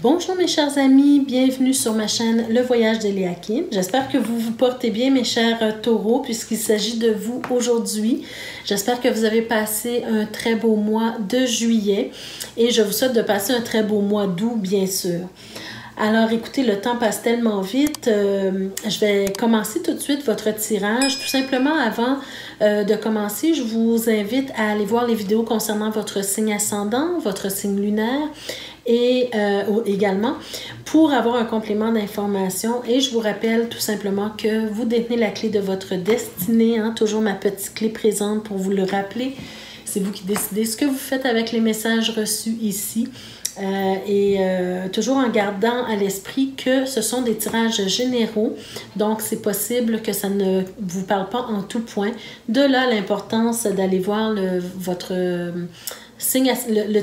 Bonjour mes chers amis, bienvenue sur ma chaîne Le Voyage d'Eliakim. J'espère que vous vous portez bien mes chers taureaux puisqu'il s'agit de vous aujourd'hui. J'espère que vous avez passé un très beau mois de juillet et je vous souhaite de passer un très beau mois d'août bien sûr. Alors écoutez, le temps passe tellement vite, je vais commencer tout de suite votre tirage. Tout simplement avant de commencer, je vous invite à aller voir les vidéos concernant votre signe ascendant, votre signe lunaire et également pour avoir un complément d'information. Et je vous rappelle tout simplement que vous détenez la clé de votre destinée, hein, toujours ma petite clé présente pour vous le rappeler. C'est vous qui décidez ce que vous faites avec les messages reçus ici. Toujours en gardant à l'esprit que ce sont des tirages généraux, donc c'est possible que ça ne vous parle pas en tout point. De là l'importance d'aller voir le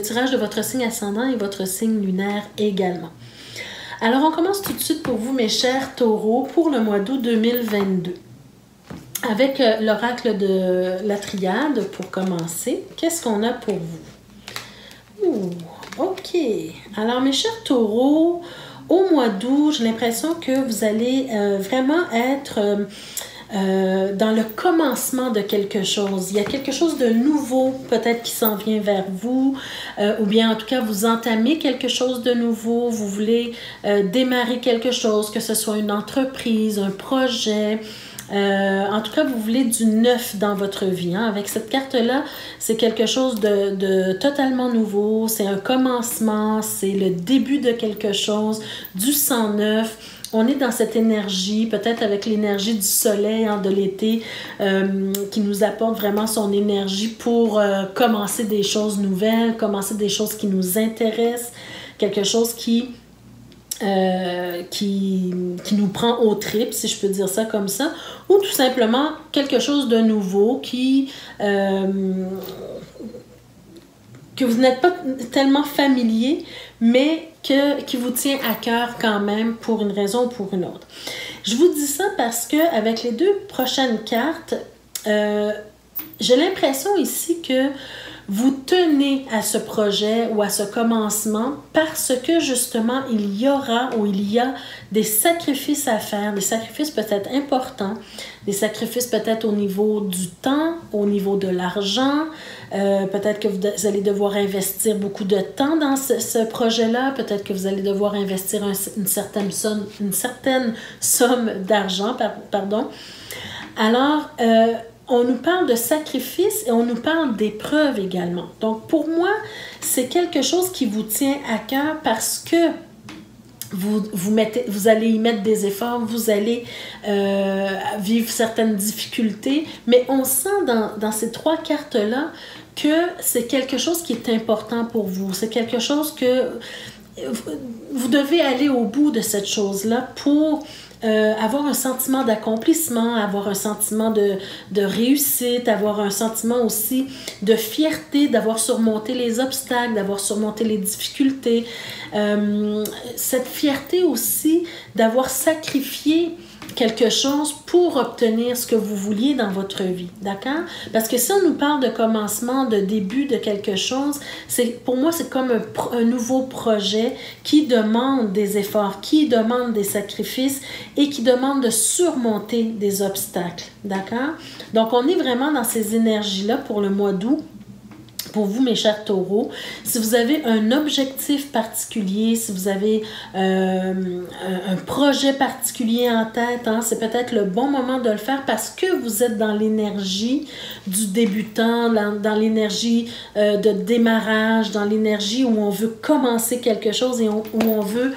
tirage de votre signe ascendant et votre signe lunaire également. Alors on commence tout de suite pour vous mes chers taureaux pour le mois d'août 2022. Avec l'oracle de la triade pour commencer, qu'est-ce qu'on a pour vous? Ok, alors mes chers taureaux, au mois d'août, j'ai l'impression que vous allez vraiment être dans le commencement de quelque chose. Il y a quelque chose de nouveau peut-être qui s'en vient vers vous, ou bien en tout cas vous entamez quelque chose de nouveau, vous voulez démarrer quelque chose, que ce soit une entreprise, un projet. En tout cas, vous voulez du neuf dans votre vie. Hein? Avec cette carte-là, c'est quelque chose de totalement nouveau. C'est un commencement, c'est le début de quelque chose, du sang neuf. On est dans cette énergie, peut-être avec l'énergie du soleil, hein, de l'été, qui nous apporte vraiment son énergie pour commencer des choses nouvelles, commencer des choses qui nous intéressent, quelque chose qui nous prend aux tripes, si je peux dire ça comme ça, ou tout simplement quelque chose de nouveau que vous n'êtes pas tellement familier, mais qui vous tient à cœur quand même pour une raison ou pour une autre. Je vous dis ça parce que avec les deux prochaines cartes, j'ai l'impression ici que vous tenez à ce projet ou à ce commencement parce que justement il y a des sacrifices à faire, des sacrifices peut-être importants, des sacrifices peut-être au niveau du temps, au niveau de l'argent, peut-être que vous allez devoir investir beaucoup de temps dans ce projet-là, peut-être que vous allez devoir investir une certaine somme d'argent, pardon. Alors, on nous parle de sacrifice et on nous parle d'épreuves également. Donc, pour moi, c'est quelque chose qui vous tient à cœur parce que vous allez y mettre des efforts, vous allez vivre certaines difficultés, mais on sent dans ces trois cartes-là que c'est quelque chose qui est important pour vous. C'est quelque chose que vous devez aller au bout de cette chose-là pour avoir un sentiment d'accomplissement, avoir un sentiment de réussite, avoir un sentiment aussi de fierté, d'avoir surmonté les obstacles, d'avoir surmonté les difficultés. Cette fierté aussi d'avoir sacrifié quelque chose pour obtenir ce que vous vouliez dans votre vie, d'accord? Parce que si on nous parle de commencement, de début de quelque chose, pour moi, c'est comme un nouveau projet qui demande des efforts, qui demande des sacrifices et qui demande de surmonter des obstacles, d'accord? Donc, on est vraiment dans ces énergies-là pour le mois d'août. Pour vous, mes chers taureaux, si vous avez un objectif particulier, si vous avez un projet particulier en tête, hein, c'est peut-être le bon moment de le faire parce que vous êtes dans l'énergie du débutant, dans l'énergie de démarrage, dans l'énergie où on veut commencer quelque chose et où on veut,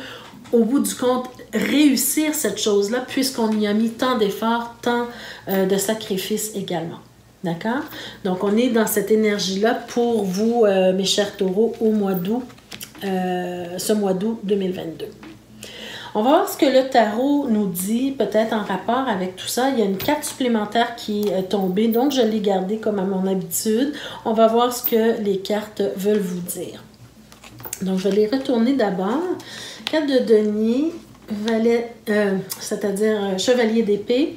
au bout du compte, réussir cette chose-là puisqu'on y a mis tant d'efforts, tant de sacrifices également. D'accord? Donc, on est dans cette énergie-là pour vous, mes chers taureaux, au mois d'août, ce mois d'août 2022. On va voir ce que le tarot nous dit, peut-être en rapport avec tout ça. Il y a une carte supplémentaire qui est tombée, donc je l'ai gardée comme à mon habitude. On va voir ce que les cartes veulent vous dire. Donc, je vais les retourner d'abord. Carte de denier, c'est-à-dire chevalier d'épée.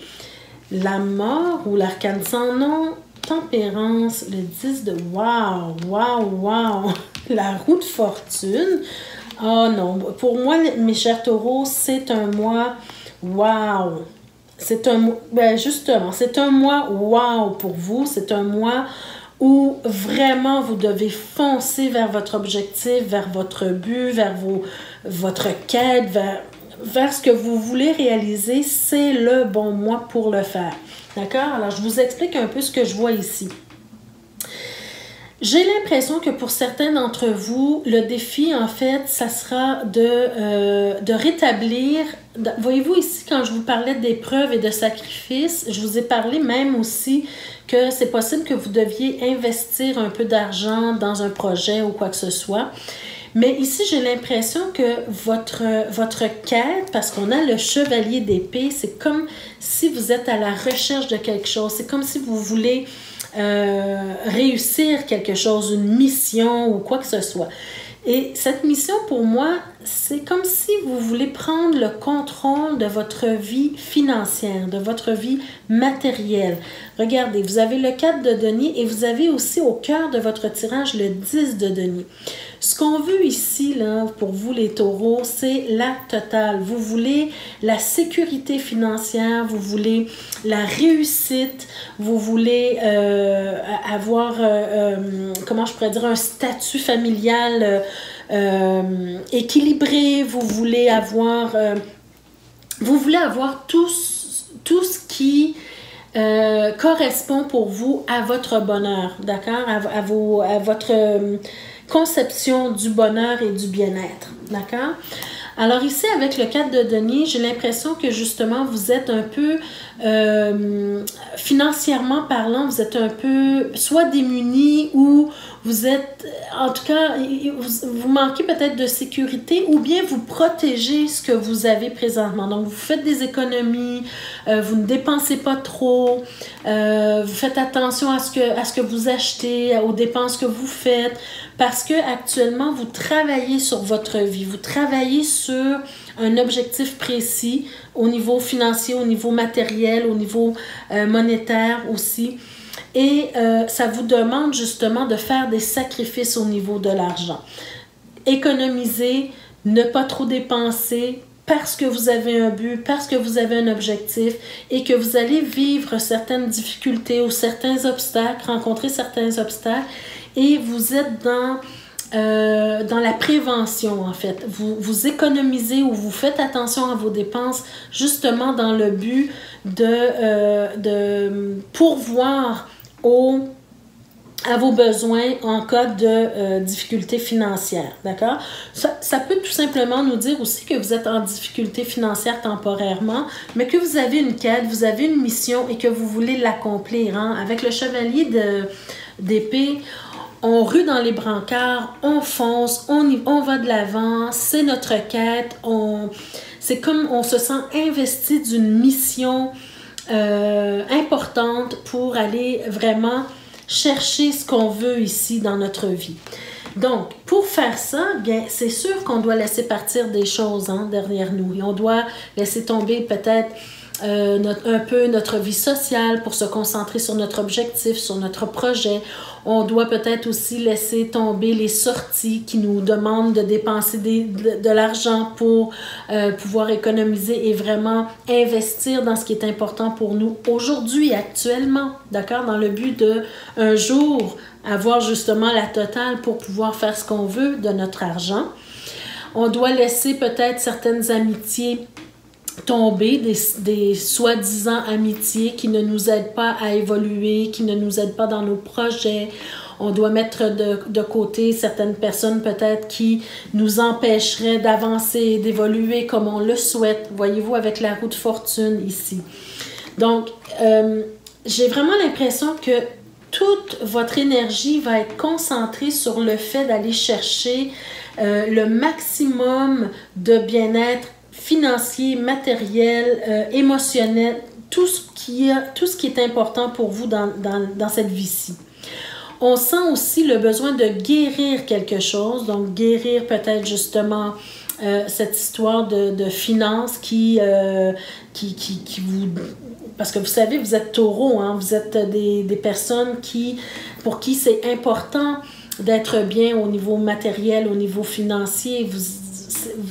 La mort ou l'arcane sans nom, tempérance, le 10 de wow, la roue de fortune. Oh non, pour moi, mes chers taureaux, c'est un mois wow. C'est un mois, ben justement, c'est un mois wow pour vous. C'est un mois où vraiment vous devez foncer vers votre objectif, vers votre but, vers votre quête, vers ce que vous voulez réaliser. C'est le bon mois pour le faire. D'accord? Alors, je vous explique un peu ce que je vois ici. J'ai l'impression que pour certains d'entre vous, le défi, en fait, ça sera de rétablir... Voyez-vous ici, quand je vous parlais d'épreuves et de sacrifices, je vous ai parlé même aussi que c'est possible que vous deviez investir un peu d'argent dans un projet ou quoi que ce soit. Mais ici, j'ai l'impression que votre quête, parce qu'on a le chevalier d'épée, c'est comme si vous êtes à la recherche de quelque chose. C'est comme si vous voulez... réussir quelque chose, une mission ou quoi que ce soit. Et cette mission, pour moi, c'est comme si vous voulez prendre le contrôle de votre vie financière, de votre vie matérielle. Regardez, vous avez le 4 de denier et vous avez aussi au cœur de votre tirage le 10 de denier. Ce qu'on veut ici, là, pour vous les taureaux, c'est la totale. Vous voulez la sécurité financière, vous voulez la réussite, vous voulez avoir, comment je pourrais dire, un statut familial équilibré, vous voulez avoir tout ce qui correspond pour vous à votre bonheur, d'accord? À votre conception du bonheur et du bien-être, d'accord? Alors ici, avec le 4 de denier, j'ai l'impression que justement, vous êtes un peu, financièrement parlant, vous êtes un peu soit démunis ou vous êtes, en tout cas, vous manquez peut-être de sécurité ou bien vous protégez ce que vous avez présentement. Donc, vous faites des économies, vous ne dépensez pas trop, vous faites attention à ce que vous achetez, aux dépenses que vous faites, parce que actuellement, vous travaillez sur votre vie, vous travaillez sur un objectif précis au niveau financier, au niveau matériel, au niveau monétaire aussi. Et ça vous demande justement de faire des sacrifices au niveau de l'argent. Économiser, ne pas trop dépenser parce que vous avez un but, parce que vous avez un objectif et que vous allez vivre certaines difficultés ou certains obstacles, rencontrer certains obstacles et vous êtes dans la prévention, en fait. Vous économisez ou vous faites attention à vos dépenses justement dans le but de pourvoir à vos besoins en cas de difficulté financière, d'accord? Ça peut tout simplement nous dire aussi que vous êtes en difficulté financière temporairement, mais que vous avez une quête, vous avez une mission et que vous voulez l'accomplir, hein? Avec le chevalier d'épée, on rue dans les brancards, on fonce, on va de l'avant, c'est notre quête, c'est comme on se sent investi d'une mission importante pour aller vraiment chercher ce qu'on veut ici dans notre vie. Donc, pour faire ça, bien, c'est sûr qu'on doit laisser partir des choses derrière nous et on doit laisser tomber peut-être un peu notre vie sociale pour se concentrer sur notre objectif, sur notre projet. On doit peut-être aussi laisser tomber les sorties qui nous demandent de dépenser de l'argent pour pouvoir économiser et vraiment investir dans ce qui est important pour nous aujourd'hui, actuellement, d'accord? Dans le but de un jour avoir justement la totale pour pouvoir faire ce qu'on veut de notre argent. On doit laisser peut-être certaines amitiés tomber, des soi-disant amitiés qui ne nous aident pas à évoluer, qui ne nous aident pas dans nos projets. On doit mettre de côté certaines personnes peut-être qui nous empêcheraient d'avancer, d'évoluer comme on le souhaite. Voyez-vous avec la roue de fortune ici. Donc, j'ai vraiment l'impression que toute votre énergie va être concentrée sur le fait d'aller chercher le maximum de bien-être financier, matériel, émotionnel, tout ce qui est important pour vous dans cette vie-ci. On sent aussi le besoin de guérir quelque chose, donc guérir peut-être justement cette histoire de finances qui vous... Parce que vous savez, vous êtes taureau, hein, vous êtes des personnes pour qui c'est important d'être bien au niveau matériel, au niveau financier.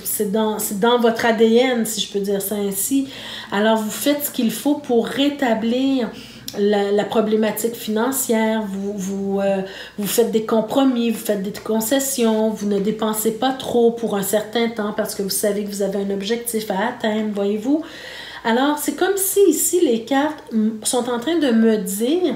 c'est dans votre ADN, si je peux dire ça ainsi. Alors, vous faites ce qu'il faut pour rétablir la problématique financière, vous faites des compromis, vous faites des concessions, vous ne dépensez pas trop pour un certain temps parce que vous savez que vous avez un objectif à atteindre, voyez-vous. Alors, c'est comme si ici, les cartes sont en train de me dire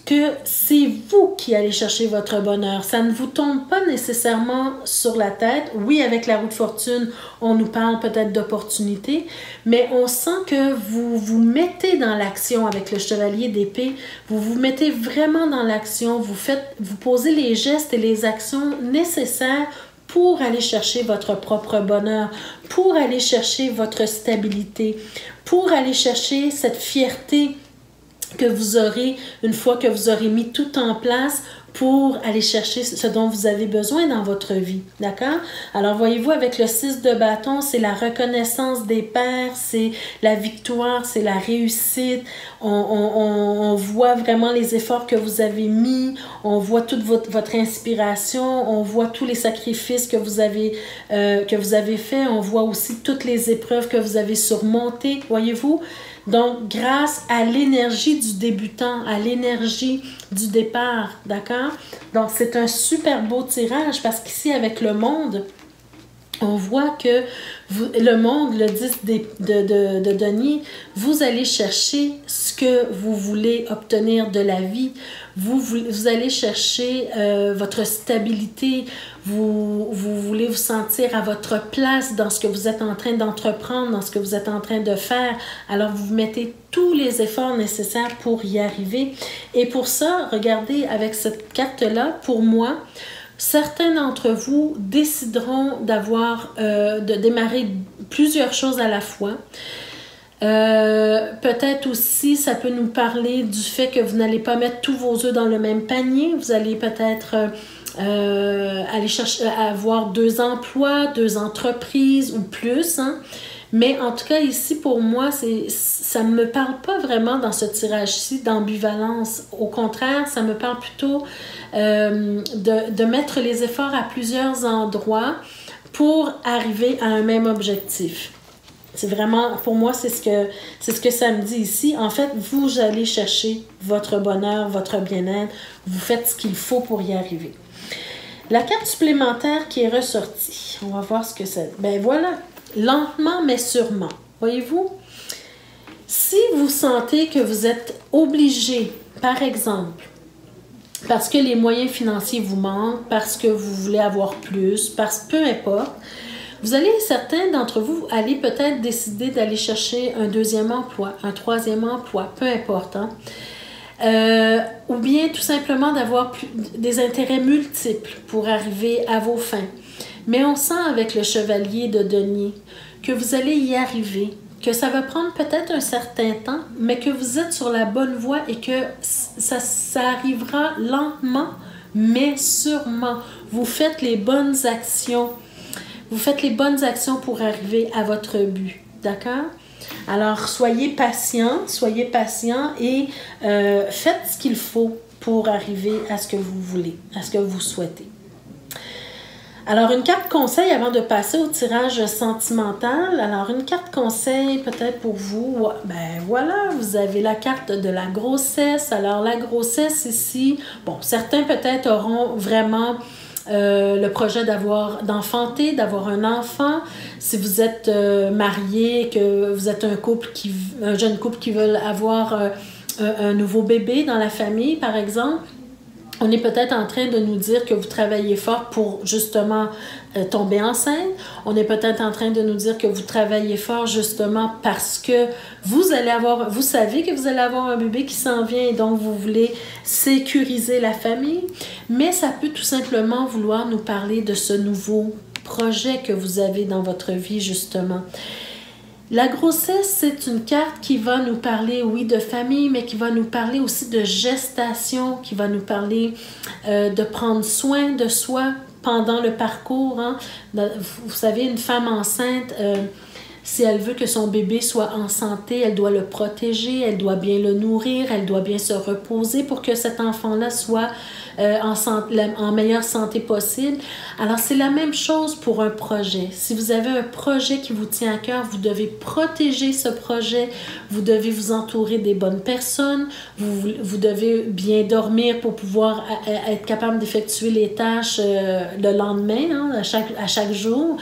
que c'est vous qui allez chercher votre bonheur. Ça ne vous tombe pas nécessairement sur la tête. Oui, avec la roue de fortune, on nous parle peut-être d'opportunités, mais on sent que vous vous mettez dans l'action avec le chevalier d'épée. Vous vous mettez vraiment dans l'action. Vous posez les gestes et les actions nécessaires pour aller chercher votre propre bonheur, pour aller chercher votre stabilité, pour aller chercher cette fierté que vous aurez une fois que vous aurez mis tout en place pour aller chercher ce dont vous avez besoin dans votre vie, d'accord? Alors, voyez-vous, avec le 6 de bâton, c'est la reconnaissance des pairs, c'est la victoire, c'est la réussite. On voit vraiment les efforts que vous avez mis, on voit toute votre inspiration, on voit tous les sacrifices que vous avez faits, on voit aussi toutes les épreuves que vous avez surmontées, voyez-vous? Donc, grâce à l'énergie du débutant, à l'énergie du départ, d'accord? Donc, c'est un super beau tirage parce qu'ici, avec le monde, on voit que le monde, le 10 de denier, vous allez chercher ce que vous voulez obtenir de la vie. Vous allez chercher votre stabilité. Vous voulez vous sentir à votre place dans ce que vous êtes en train d'entreprendre, dans ce que vous êtes en train de faire. Alors, vous mettez tous les efforts nécessaires pour y arriver. Et pour ça, regardez, avec cette carte-là, pour moi, certains d'entre vous décideront de démarrer plusieurs choses à la fois. Peut-être aussi, ça peut nous parler du fait que vous n'allez pas mettre tous vos œufs dans le même panier. Vous allez peut-être aller chercher à avoir 2 emplois, 2 entreprises ou plus, hein. Mais en tout cas, ici, pour moi, ça ne me parle pas vraiment dans ce tirage-ci d'ambivalence. Au contraire, ça me parle plutôt de mettre les efforts à plusieurs endroits pour arriver à un même objectif. C'est vraiment, pour moi, c'est ce que ça me dit ici. En fait, vous allez chercher votre bonheur, votre bien-être. Vous faites ce qu'il faut pour y arriver. La carte supplémentaire qui est ressortie, on va voir ce que c'est. Ben voilà, lentement mais sûrement. Voyez-vous, si vous sentez que vous êtes obligé, par exemple, parce que les moyens financiers vous manquent, parce que vous voulez avoir plus, peu importe, vous allez, certains d'entre vous, aller peut-être décider d'aller chercher un 2e emploi, un 3e emploi, peu importe, hein? Ou bien tout simplement d'avoir des intérêts multiples pour arriver à vos fins. Mais on sent avec le chevalier de denier que vous allez y arriver, que ça va prendre peut-être un certain temps, mais que vous êtes sur la bonne voie et que ça arrivera lentement, mais sûrement. Vous faites les bonnes actions. Vous faites les bonnes actions pour arriver à votre but. D'accord? Alors, soyez patient et faites ce qu'il faut pour arriver à ce que vous voulez, à ce que vous souhaitez. Alors, une carte conseil avant de passer au tirage sentimental. Alors, une carte conseil peut-être pour vous. Ben voilà, vous avez la carte de la grossesse. Alors, la grossesse ici, bon, certains peut-être auront vraiment le projet d'enfanter, d'avoir un enfant. Si vous êtes marié, que vous êtes un jeune couple qui veut avoir un nouveau bébé dans la famille, par exemple, on est peut-être en train de nous dire que vous travaillez fort pour justement tomber enceinte. On est peut-être en train de nous dire que vous travaillez fort justement parce que vous savez que vous allez avoir un bébé qui s'en vient et donc vous voulez sécuriser la famille. Mais ça peut tout simplement vouloir nous parler de ce nouveau projet que vous avez dans votre vie justement. La grossesse, c'est une carte qui va nous parler, oui, de famille, mais qui va nous parler aussi de gestation, qui va nous parler de prendre soin de soi pendant le parcours. Hein. Vous savez, une femme enceinte, si elle veut que son bébé soit en santé, elle doit le protéger, elle doit bien le nourrir, elle doit bien se reposer pour que cet enfant-là soit en meilleure santé possible. Alors, c'est la même chose pour un projet. Si vous avez un projet qui vous tient à cœur, vous devez protéger ce projet, vous devez vous entourer des bonnes personnes, vous devez bien dormir pour pouvoir être capable d'effectuer les tâches le lendemain, hein, à chaque jour.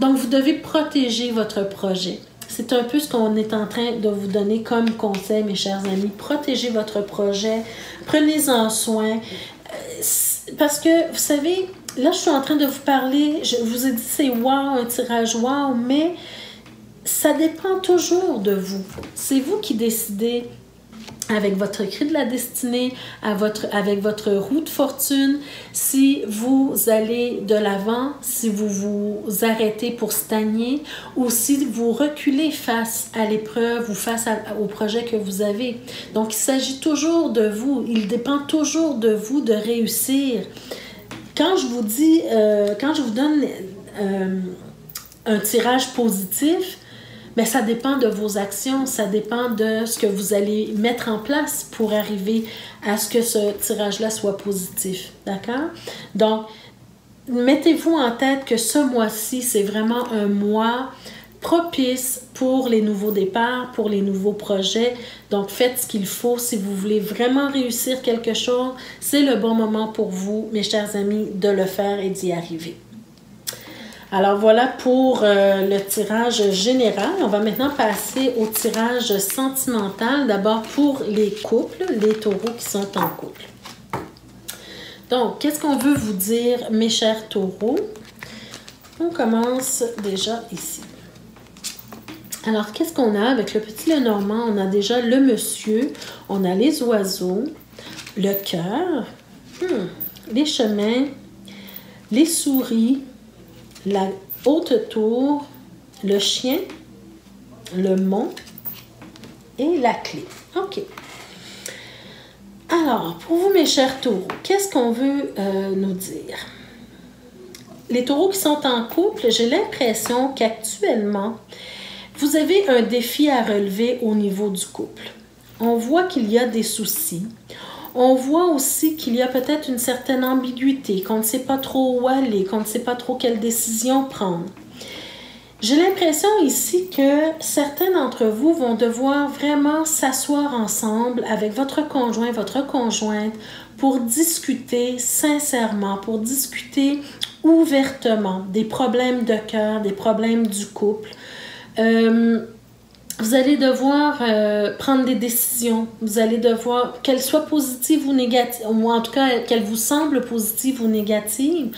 Donc, vous devez protéger votre projet. C'est un peu ce qu'on est en train de vous donner comme conseil, mes chers amis. Protégez votre projet, prenez-en soin. Parce que, vous savez, là, je suis en train de vous parler, je vous ai dit c'est wow, un tirage wow, mais ça dépend toujours de vous. C'est vous qui décidez avec votre cri de la destinée, avec votre roue de fortune, si vous allez de l'avant, si vous vous arrêtez pour stagner ou si vous reculez face à l'épreuve ou face au projet que vous avez. Donc, il s'agit toujours de vous. Il dépend toujours de vous de réussir. Quand je vous dis, quand je vous donne un tirage positif, mais ça dépend de vos actions, ça dépend de ce que vous allez mettre en place pour arriver à ce que ce tirage-là soit positif. D'accord? Donc, mettez-vous en tête que ce mois-ci, c'est vraiment un mois propice pour les nouveaux départs, pour les nouveaux projets. Donc, faites ce qu'il faut. Si vous voulez vraiment réussir quelque chose, c'est le bon moment pour vous, mes chers amis, de le faire et d'y arriver. Alors voilà pour le tirage général. On va maintenant passer au tirage sentimental. D'abord pour les couples, les taureaux qui sont en couple. Donc, qu'est-ce qu'on veut vous dire, mes chers taureaux? On commence déjà ici. Alors, qu'est-ce qu'on a avec le petit Lenormand? On a déjà le monsieur, on a les oiseaux, le cœur, les chemins, les souris, la haute tour, le chien, le mont et la clé. OK. Alors, pour vous, mes chers taureaux, qu'est-ce qu'on veut nous dire? Les taureaux qui sont en couple, j'ai l'impression qu'actuellement, vous avez un défi à relever au niveau du couple. On voit qu'il y a des soucis. On voit aussi qu'il y a peut-être une certaine ambiguïté, qu'on ne sait pas trop où aller, qu'on ne sait pas trop quelle décision prendre. J'ai l'impression ici que certains d'entre vous vont devoir vraiment s'asseoir ensemble avec votre conjoint, votre conjointe, pour discuter sincèrement, pour discuter ouvertement des problèmes de cœur, des problèmes du couple. Vous allez devoir prendre des décisions. Vous allez devoir, qu'elles soient positives ou négatives, ou en tout cas qu'elles vous semblent positives ou négatives,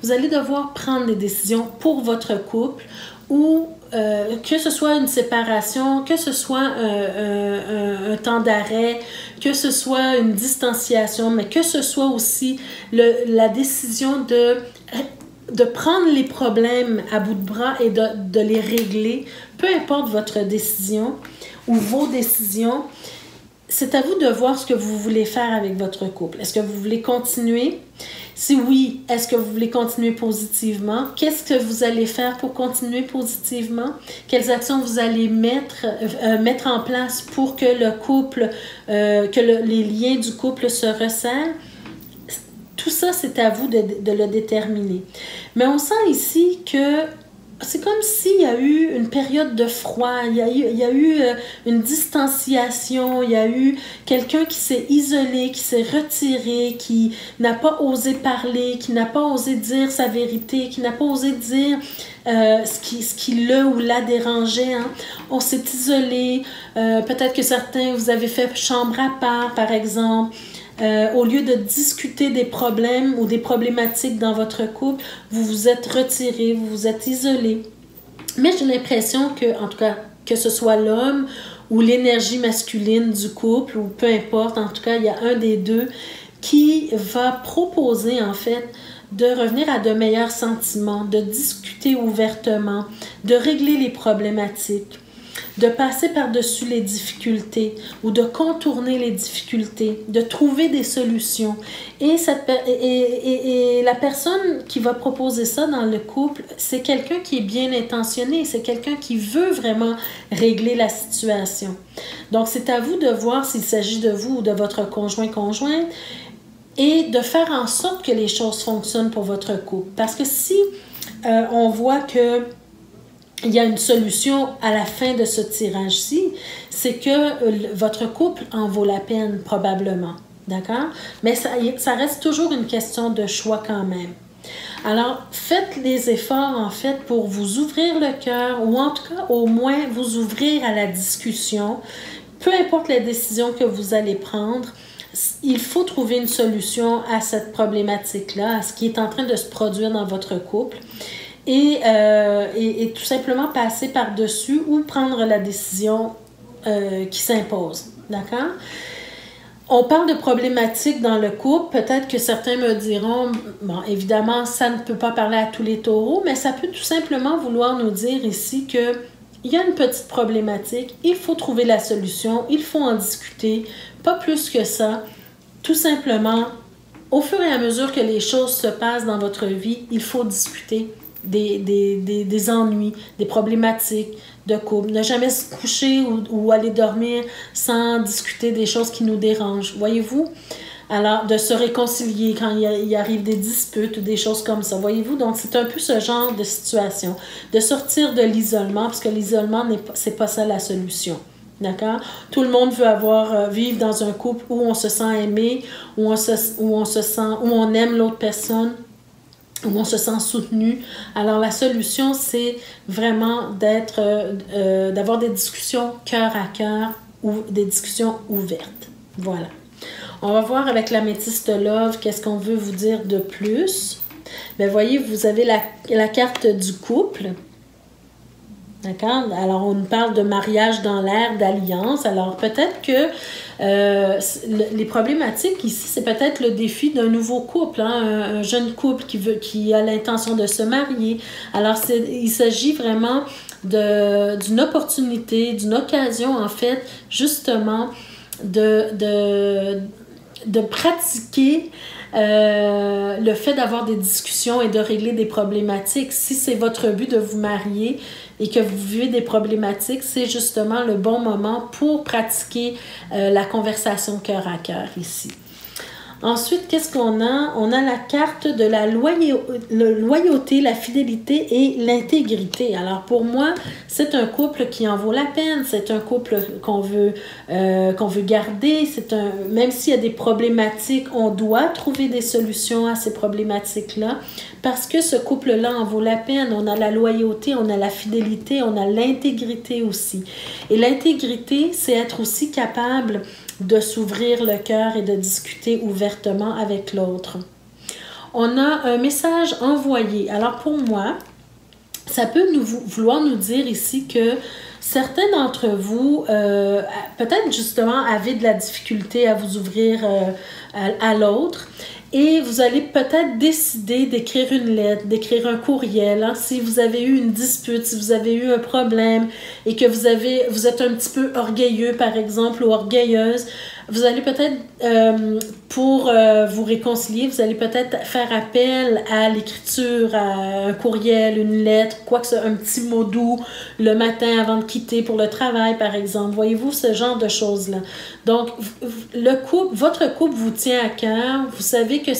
vous allez devoir prendre des décisions pour votre couple ou que ce soit une séparation, que ce soit un temps d'arrêt, que ce soit une distanciation, mais que ce soit aussi la décision de prendre les problèmes à bout de bras et de les régler, peu importe votre décision ou vos décisions, c'est à vous de voir ce que vous voulez faire avec votre couple. Est-ce que vous voulez continuer? Si oui, est-ce que vous voulez continuer positivement? Qu'est-ce que vous allez faire pour continuer positivement? Quelles actions vous allez mettre en place pour que le couple, les liens du couple se resserrent? Tout ça, c'est à vous de le déterminer. Mais on sent ici que c'est comme s'il y a eu une période de froid, il y a eu une distanciation, il y a eu quelqu'un qui s'est isolé, qui s'est retiré, qui n'a pas osé parler, qui n'a pas osé dire sa vérité, qui n'a pas osé dire ce qui le ou la dérangeait. Hein. On s'est isolé, peut-être que certains, vous avez fait chambre à part, par exemple. Au lieu de discuter des problèmes ou des problématiques dans votre couple, vous vous êtes retiré, vous vous êtes isolé. Mais j'ai l'impression que, en tout cas, que ce soit l'homme ou l'énergie masculine du couple, ou peu importe, en tout cas, il y a un des deux qui va proposer, en fait, de revenir à de meilleurs sentiments, de discuter ouvertement, de régler les problématiques, de passer par-dessus les difficultés ou de contourner les difficultés, de trouver des solutions. Et la personne qui va proposer ça dans le couple, c'est quelqu'un qui est bien intentionné, c'est quelqu'un qui veut vraiment régler la situation. Donc, c'est à vous de voir s'il s'agit de vous ou de votre conjoint-conjointe. et de faire en sorte que les choses fonctionnent pour votre couple. Parce que si on voit que il y a une solution à la fin de ce tirage-ci, c'est que votre couple en vaut la peine probablement, d'accord? Mais ça reste toujours une question de choix quand même. Alors, faites les efforts, en fait, pour vous ouvrir le cœur, ou en tout cas, au moins, vous ouvrir à la discussion. Peu importe la décision que vous allez prendre, il faut trouver une solution à cette problématique-là, à ce qui est en train de se produire dans votre couple. Et tout simplement passer par-dessus ou prendre la décision qui s'impose. D'accord? On parle de problématiques dans le couple. Peut-être que certains me diront, bon, évidemment, ça ne peut pas parler à tous les taureaux, mais ça peut tout simplement vouloir nous dire ici que il y a une petite problématique, il faut trouver la solution, il faut en discuter, pas plus que ça. Tout simplement, au fur et à mesure que les choses se passent dans votre vie, il faut discuter des ennuis, des problématiques de couple. Ne jamais se coucher ou aller dormir sans discuter des choses qui nous dérangent. Voyez-vous? Alors, de se réconcilier quand il arrive des disputes ou des choses comme ça. Voyez-vous? Donc, c'est un peu ce genre de situation. De sortir de l'isolement, parce que l'isolement, c'est pas ça la solution. D'accord? Tout le monde veut vivre dans un couple où on se sent aimé, où on aime l'autre personne, où on se sent soutenu. Alors, la solution, c'est vraiment d'avoir des discussions cœur à cœur ou des discussions ouvertes. Voilà. On va voir avec l'améthyste Love qu'est-ce qu'on veut vous dire de plus. Bien, voyez, vous avez la carte du couple. D'accord? Alors, on nous parle de mariage dans l'air, d'alliance. Alors, peut-être que les problématiques ici, c'est peut-être le défi d'un nouveau couple, hein, un jeune couple qui a l'intention de se marier. Alors, il s'agit vraiment d'une opportunité, d'une occasion, en fait, justement, de pratiquer le fait d'avoir des discussions et de régler des problématiques. Si c'est votre but de vous marier et que vous vivez des problématiques, c'est justement le bon moment pour pratiquer la conversation cœur à cœur ici. Ensuite, qu'est-ce qu'on a? On a la carte de la loyauté, la fidélité et l'intégrité. Alors, pour moi, c'est un couple qui en vaut la peine. C'est un couple qu'on veut garder. Même s'il y a des problématiques, on doit trouver des solutions à ces problématiques-là parce que ce couple-là en vaut la peine. On a la loyauté, on a la fidélité, on a l'intégrité aussi. Et l'intégrité, c'est être aussi capable de s'ouvrir le cœur et de discuter ouvertement avec l'autre. On a un message envoyé. Alors pour moi, ça peut vouloir nous dire ici que certains d'entre vous, peut-être justement, avez de la difficulté à vous ouvrir à l'autre. Et vous allez peut-être décider d'écrire une lettre, d'écrire un courriel. Hein, si vous avez eu une dispute, si vous avez eu un problème et que vous êtes un petit peu orgueilleux, par exemple, ou orgueilleuse, vous allez peut-être, pour vous réconcilier, vous allez peut-être faire appel à l'écriture, à un courriel, une lettre, quoi que ce soit, un petit mot doux le matin avant de quitter pour le travail, par exemple. Voyez-vous, ce genre de choses-là. Donc, votre couple vous tient à cœur. Vous savez que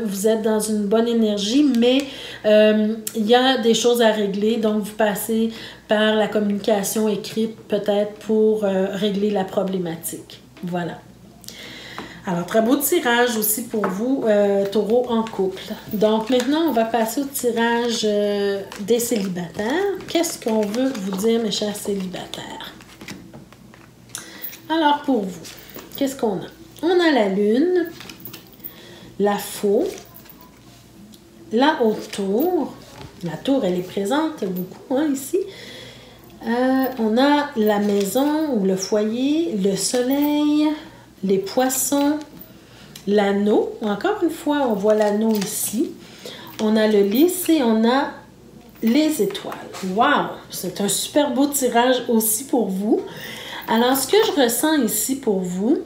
vous êtes dans une bonne énergie, mais il y a des choses à régler. Donc, vous passez par la communication écrite peut-être pour régler la problématique. Voilà. Alors, très beau tirage aussi pour vous, taureau en couple. Donc, maintenant, on va passer au tirage des célibataires. Qu'est-ce qu'on veut vous dire, mes chers célibataires? Alors, pour vous, qu'est-ce qu'on a? On a la lune, la faux, la haute tour. La tour, elle est présente beaucoup, hein, ici. On a la maison ou le foyer, le soleil, les poissons, l'anneau. Encore une fois, on voit l'anneau ici. On a le lys et on a les étoiles. Wow! C'est un super beau tirage aussi pour vous. Alors, ce que je ressens ici pour vous,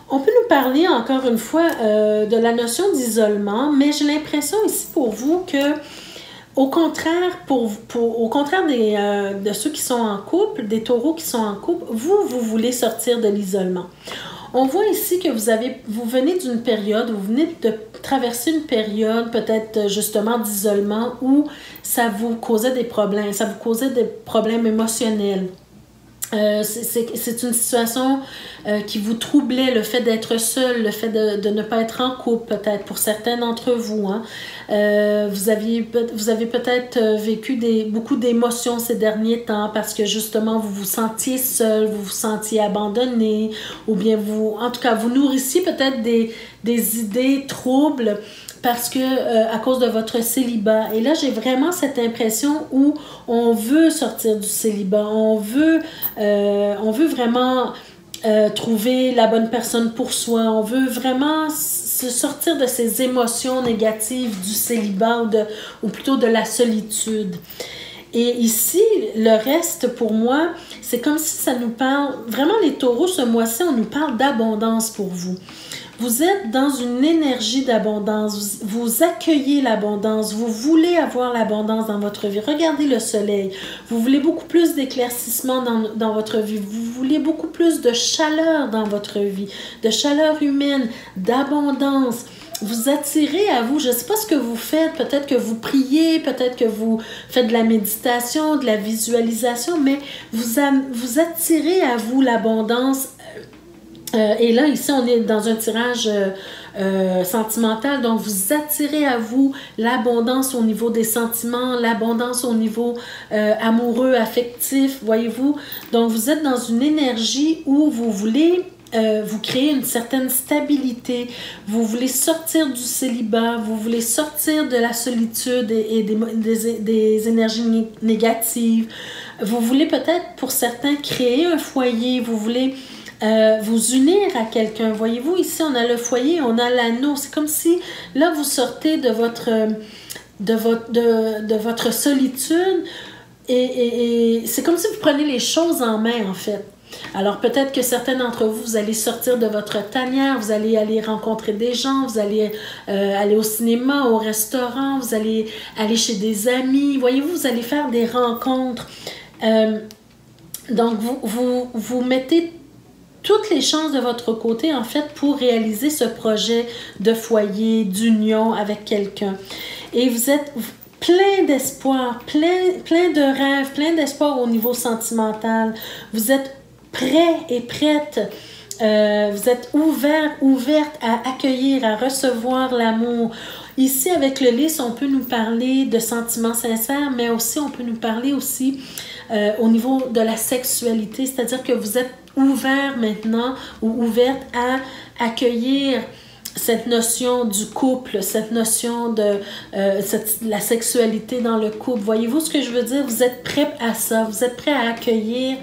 on peut nous parler encore une fois de la notion d'isolement, mais j'ai l'impression ici pour vous que au contraire, au contraire de ceux qui sont en couple, des taureaux qui sont en couple, vous voulez sortir de l'isolement. On voit ici que vous venez d'une période, vous venez de traverser une période peut-être justement d'isolement où ça vous causait des problèmes émotionnels. C'est une situation qui vous troublait, le fait d'être seul, le fait de ne pas être en couple, peut-être pour certains d'entre vous. Hein. Vous avez peut-être vécu beaucoup d'émotions ces derniers temps parce que justement vous vous sentiez seul, vous vous sentiez abandonné, ou bien en tout cas, vous nourrissiez peut-être des idées troubles parce que à cause de votre célibat. Et là, j'ai vraiment cette impression où on veut sortir du célibat, on veut vraiment trouver la bonne personne pour soi, on veut vraiment se sortir de ces émotions négatives du célibat ou plutôt de la solitude. Et ici, le reste, pour moi, c'est comme si ça nous parle, vraiment les taureaux, ce mois-ci, on nous parle d'abondance pour vous. Vous êtes dans une énergie d'abondance, vous accueillez l'abondance, vous voulez avoir l'abondance dans votre vie. Regardez le soleil, vous voulez beaucoup plus d'éclaircissement dans votre vie, vous voulez beaucoup plus de chaleur dans votre vie, de chaleur humaine, d'abondance. Vous attirez à vous, je ne sais pas ce que vous faites, peut-être que vous priez, peut-être que vous faites de la méditation, de la visualisation, mais vous attirez à vous l'abondance. Et là, ici, on est dans un tirage sentimental, donc vous attirez à vous l'abondance au niveau des sentiments, l'abondance au niveau amoureux, affectif, voyez-vous. Donc, vous êtes dans une énergie où vous voulez vous créer une certaine stabilité, vous voulez sortir du célibat, vous voulez sortir de la solitude et des énergies négatives. Vous voulez peut-être, pour certains, créer un foyer, vous voulez vous unir à quelqu'un. Voyez-vous, ici, on a le foyer, on a l'anneau. C'est comme si, là, vous sortez de votre solitude et c'est comme si vous preniez les choses en main, en fait. Alors, peut-être que certains d'entre vous, vous allez sortir de votre tanière, vous allez aller rencontrer des gens, vous allez aller au cinéma, au restaurant, vous allez aller chez des amis. Voyez-vous, vous allez faire des rencontres. Donc, vous mettez toutes les chances de votre côté, en fait, pour réaliser ce projet de foyer, d'union avec quelqu'un. Et vous êtes plein d'espoir, plein de rêves, plein d'espoir au niveau sentimental. Vous êtes prêt et prête. Vous êtes ouverte à accueillir, à recevoir l'amour. Ici, avec le lys, on peut nous parler de sentiments sincères, mais aussi, on peut nous parler aussi au niveau de la sexualité, c'est-à-dire que vous êtes ouvert maintenant ou ouverte à accueillir cette notion du couple, cette notion de la sexualité dans le couple. Voyez-vous ce que je veux dire? Vous êtes prêt à ça, vous êtes prêt à accueillir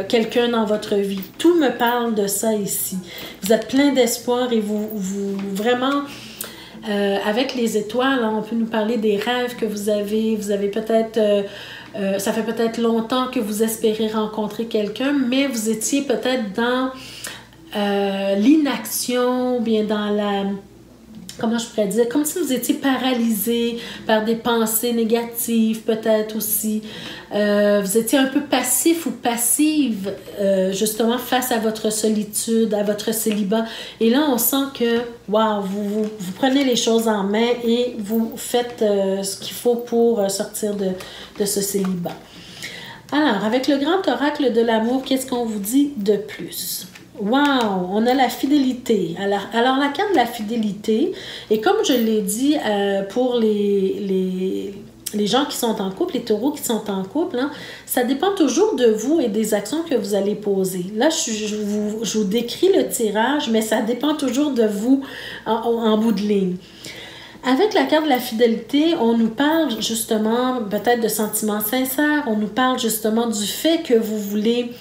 quelqu'un dans votre vie. Tout me parle de ça ici. Vous êtes plein d'espoir et vous vraiment... avec les étoiles, hein, on peut nous parler des rêves que vous avez. Vous avez peut-être... ça fait peut-être longtemps que vous espérez rencontrer quelqu'un, mais vous étiez peut-être dans l'inaction, ou bien dans la... Comment je pourrais dire? Comme si vous étiez paralysé par des pensées négatives, peut-être aussi. Vous étiez un peu passif ou passive, justement, face à votre solitude, à votre célibat. Et là, on sent que, wow, vous prenez les choses en main et vous faites ce qu'il faut pour sortir de ce célibat. Alors, avec le grand oracle de l'amour, qu'est-ce qu'on vous dit de plus? Wow! On a la fidélité. Alors, la carte de la fidélité, et comme je l'ai dit pour les gens qui sont en couple, les taureaux qui sont en couple, hein, ça dépend toujours de vous et des actions que vous allez poser. Là, je vous décris le tirage, mais ça dépend toujours de vous en bout de ligne. Avec la carte de la fidélité, on nous parle justement peut-être de sentiments sincères, on nous parle justement du fait que vous voulez,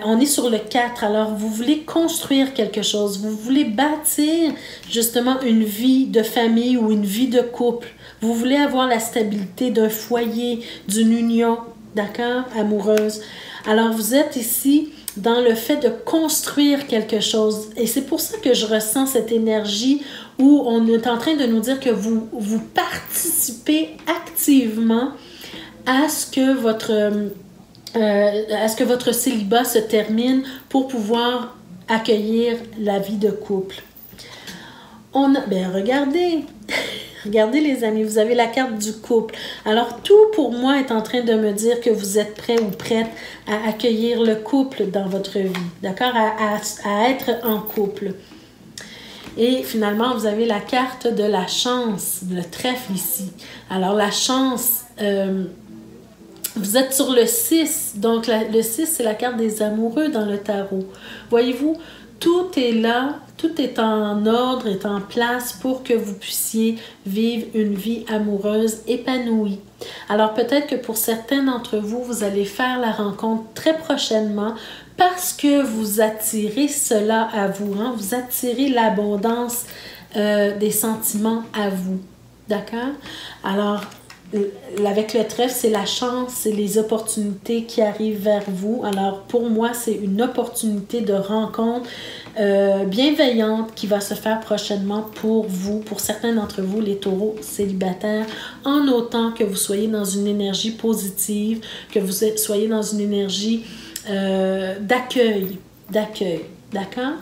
on est sur le 4, alors vous voulez construire quelque chose, vous voulez bâtir justement une vie de famille ou une vie de couple, vous voulez avoir la stabilité d'un foyer, d'une union, d'accord, amoureuse. Alors vous êtes ici dans le fait de construire quelque chose. Et c'est pour ça que je ressens cette énergie où on est en train de nous dire que vous participez activement à ce que votre célibat se termine pour pouvoir accueillir la vie de couple. Ben regardez, regardez les amis, vous avez la carte du couple. Alors tout pour moi est en train de me dire que vous êtes prêts ou prêtes à accueillir le couple dans votre vie, d'accord? À être en couple. Et finalement, vous avez la carte de la chance, le trèfle ici. Alors la chance, vous êtes sur le 6, donc le 6 c'est la carte des amoureux dans le tarot. Voyez-vous, tout est là, tout est en ordre, est en place pour que vous puissiez vivre une vie amoureuse épanouie. Alors peut-être que pour certains d'entre vous, vous allez faire la rencontre très prochainement parce que vous attirez cela à vous, hein? Vous attirez l'abondance des sentiments à vous, d'accord? Alors, avec le trèfle, c'est la chance, c'est les opportunités qui arrivent vers vous. Alors, pour moi, c'est une opportunité de rencontre bienveillante qui va se faire prochainement pour vous, pour certains d'entre vous, les taureaux célibataires, en autant que vous soyez dans une énergie positive, que vous soyez dans une énergie d'accueil, d'accord?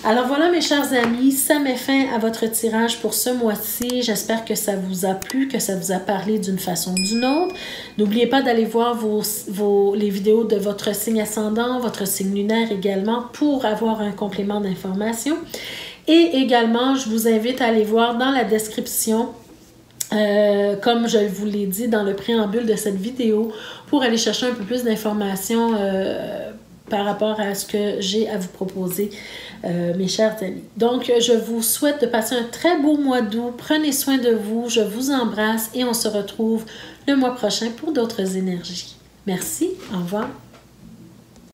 Alors voilà mes chers amis, ça met fin à votre tirage pour ce mois-ci. J'espère que ça vous a plu, que ça vous a parlé d'une façon ou d'une autre. N'oubliez pas d'aller voir les vidéos de votre signe ascendant, votre signe lunaire également pour avoir un complément d'information. Et également, je vous invite à aller voir dans la description comme je vous l'ai dit dans le préambule de cette vidéo, pour aller chercher un peu plus d'informations par rapport à ce que j'ai à vous proposer, mes chers amis. Donc, je vous souhaite de passer un très beau mois d'août. Prenez soin de vous, je vous embrasse et on se retrouve le mois prochain pour d'autres énergies. Merci, au revoir.